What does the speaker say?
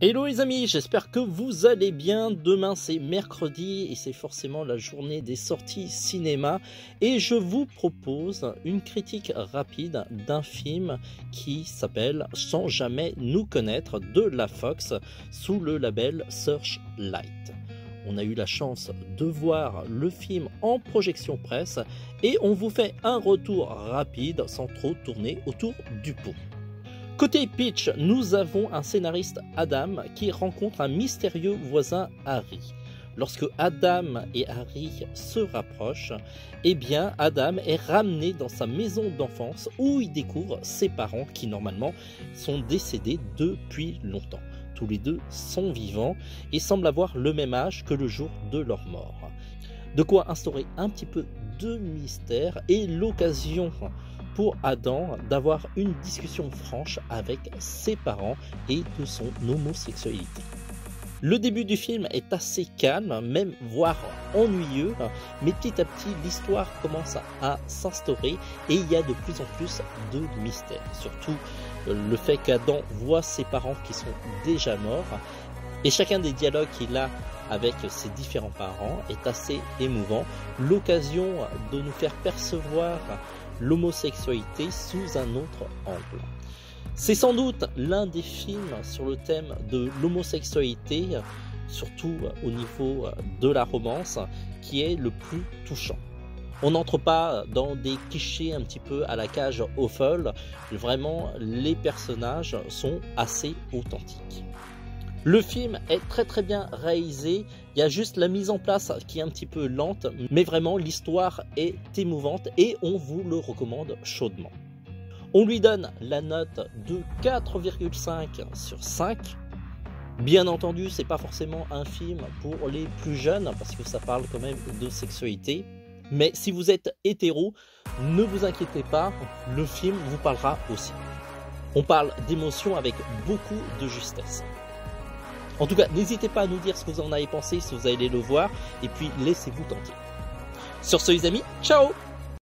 Hello les amis, j'espère que vous allez bien. Demain c'est mercredi et c'est forcément la journée des sorties cinéma et je vous propose une critique rapide d'un film qui s'appelle Sans jamais nous connaître de la Fox sous le label Searchlight. On a eu la chance de voir le film en projection presse et on vous fait un retour rapide sans trop tourner autour du pot. Côté pitch, nous avons un scénariste Adam qui rencontre un mystérieux voisin Harry. Lorsque Adam et Harry se rapprochent, eh bien Adam est ramené dans sa maison d'enfance où il découvre ses parents qui normalement sont décédés depuis longtemps. Tous les deux sont vivants et semblent avoir le même âge que le jour de leur mort. De quoi instaurer un petit peu de mystère et l'occasion pour Adam d'avoir une discussion franche avec ses parents et de son homosexualité. Le début du film est assez calme, même voire ennuyeux, mais petit à petit l'histoire commence à s'instaurer et il y a de plus en plus de mystère. Surtout le fait qu'Adam voit ses parents qui sont déjà morts et chacun des dialogues qu'il a avec ses différents parents est assez émouvant. L'occasion de nous faire percevoir l'homosexualité sous un autre angle. C'est sans doute l'un des films sur le thème de l'homosexualité, surtout au niveau de la romance, qui est le plus touchant. On n'entre pas dans des clichés un petit peu à la cage aux folles, vraiment les personnages sont assez authentiques. Le film est très bien réalisé, il y a juste la mise en place qui est un petit peu lente, mais vraiment l'histoire est émouvante et on vous le recommande chaudement. On lui donne la note de 4,5 sur 5. Bien entendu, c'est pas forcément un film pour les plus jeunes parce que ça parle quand même de sexualité. Mais si vous êtes hétéro, ne vous inquiétez pas, le film vous parlera aussi. On parle d'émotions avec beaucoup de justesse. En tout cas, n'hésitez pas à nous dire ce que vous en avez pensé, si vous allez le voir, et puis laissez-vous tenter. Sur ce les amis, ciao!